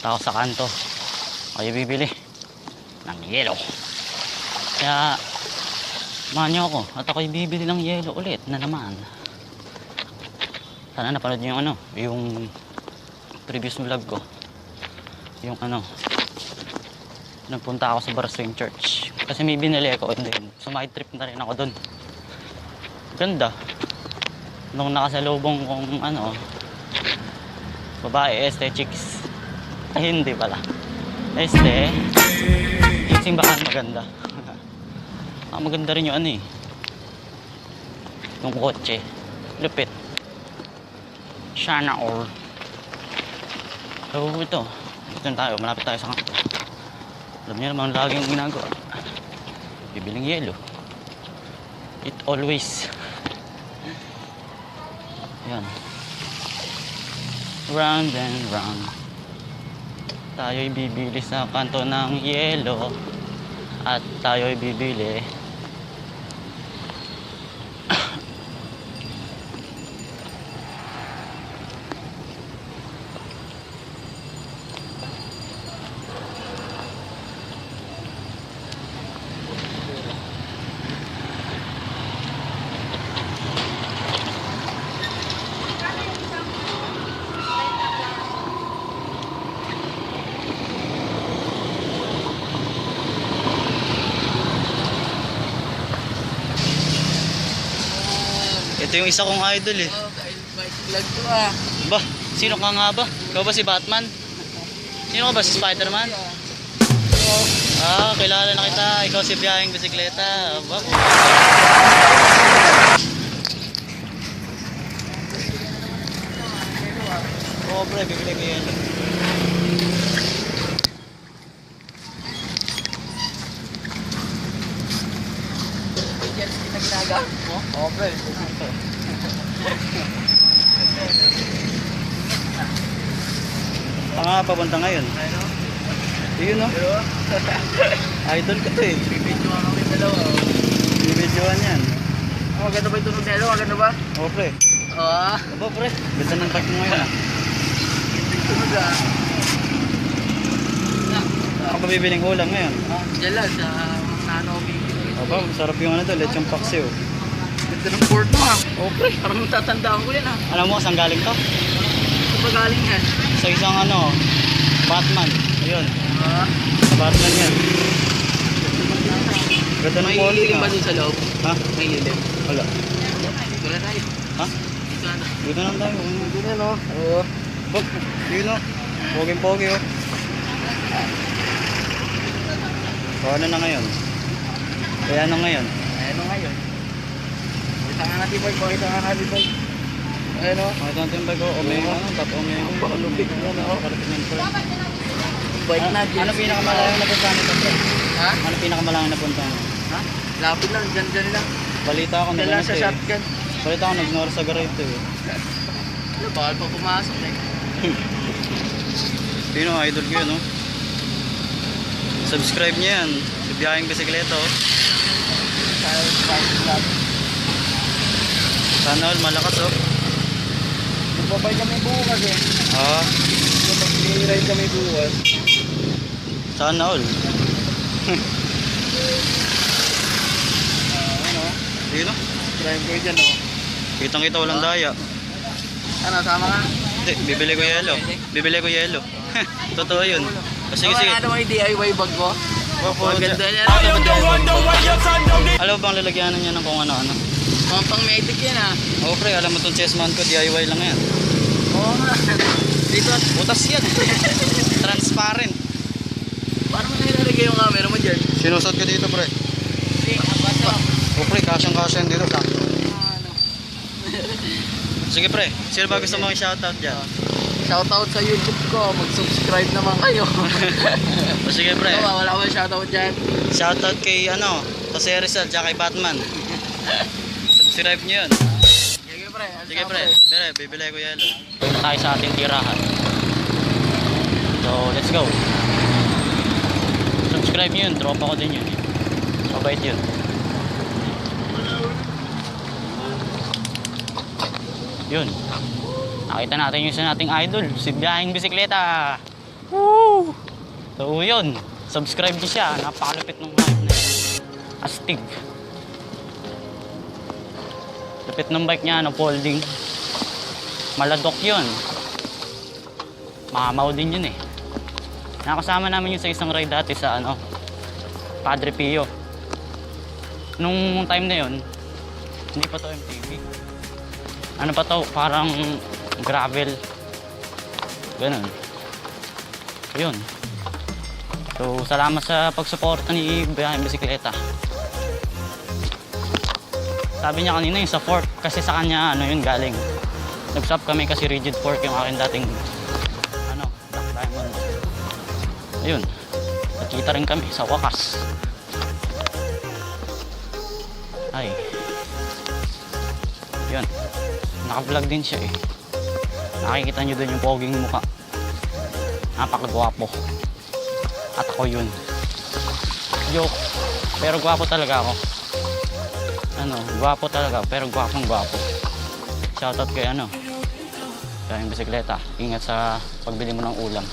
Ako sa kanto. Kayo bibili ng yelo. Kaya samahan niyo ako at ako'y bibili ng yelo ulit na naman. Sana napanood niyo yung yung previous vlog ko. Yung nagpunta ako sa Barsing Church. Kasi may binili ako and then sumide trip na rin ako dun. Ganda. Nung nakasalubong kong babae, chicks. Ay, hindi pala. Yung simbahan maganda. Maganda rin yung yung kotse. Lupit. Sana all. So, ito tayo. Malapit tayo sa kanto. Alam niyo naman laging ginagawa. Bibiling yelo. It always. Yan. Round and round. Tayo'y bibili sa kanto ng yelo. At tayo'y bibili ito yung isa kong idol eh. Bike vlog to Ba, sino ka nga ba? Ikaw ba si Batman? Sino ka ba? Si Spider-Man? Kilala na kita. Ikaw si biyaheng bisikleta. Ba? Oo pre, bibili ko yan. Oo pre. Papunta ngayon. Yun idol ka to eh. Bibidyoan kami dalawa. Bibidyoan yan. Maganda ba yung tunog nelo? Maganda ba? Oo pre. Aba pre, ganda ng bike mo ngayon Tunog Ako ba bibiling ulam ngayon? Diyan lang sa Nano bibili. Aba, masarap yung lechong paksiw. Ganda ng board mo Oo pre, parang natatandaan ko yan Alam mo saan galing to? Saan ba galing yan? Sa isang Batman. Ayun. Sa Batman yan. Ganda ng May quality hiling ba dun sa loob? Ha? May hiling. Wala. Dito na tayo. Ha? Dito na. Dito na tayo. Dito na no? Oo. Bok, yun Pogi-pogi Paano na ngayon? Kaya ngayon? Ano ngayon? Pakita nga natin boy. Pakita nga natin boy. Pakita natin yung bag ko. Top Omega. Pakalupit mo na Pakalupit ng pre. Bike natin. Ano pinakamalayang napuntahan ito pre? Ha? Ano pinakamalayang napuntahan? Ha? Lapit lang. Dyan lang. Balita ako Dyan lang sa shotgun. Balita ako nag-nora sa garito eh. Ano? Bawal pa pumasok Sino idol ko yun Subscribe niyo yan. Si biyaheng bisikleta Sana all malakas Magbabay kami bukas Mag-ride kami bukas. Sana all. Sino? Drive ko dyan Kitang kita walang daya. Sama ka? Hindi, bibili ko yelo. Bibili ko yelo. Totoo yun. Sige. Ano yung DIY bag ko? Ganda niya. Alam mo bang lalagyanan niya ng kung ano-ano? Mga pang medic yan Oo pre, alam mo itong chessman ko, DIY lang yan. Oo nga. Dito. Butas yan. Transparent. Paano mo nilalagay yung camera mo dyan? Sinusot ko dito pre. Hindi, bato. Oo pre, kasyang-kasyan dito. Sige pre, sino ba gusto mong i-shoutout dyan? Shoutout sa YouTube ko. Mag-subscribe naman kayo. Sige pre. Wala ko shoutout dyan. Shoutout kay Jose Rizal tsaka kay Batman. Subscribe nyo yun. Sige pre. Pero bibili ko yelo. Doon tayo sa ating tirahan. So let's go. Subscribe nyo yun. Tropa ko din yun. Mabait yun. Yun. Nakita natin yung isa nating idol. Si biyaheng bisikleta. Woo! So yun, subscribe niyo siya. Napakalupit ng bike na yun. Astig. Lupit ng bike niya, folding. Maladok yun. Mamaw din yun eh. Nakasama namin yun sa isang ride dati sa Padre Pio. Nung time na yun, hindi pa to MTV. Ano pa to, parang gravel. Ganun. Yun. So, salamat sa pagsuporta ni Biyaheng Bisikleta. Sabi niya kanina yung sa fork, kasi sa kanya yun galing. Nag-swap kami kasi rigid fork yung akin dating Black Diamond. Ayun. Nakita rin kami sa wakas. Ay. Yun. Naka-vlog din siya eh. Nakikita nyo dun yung poging mukha. Napakagwapo. At ako yun. Joke. Pero gwapo talaga ako. Gwapo talaga. Pero gwapong gwapo. Shoutout kay Biyaheng Bisikleta. Ingat sa pagbili mo ng ulam.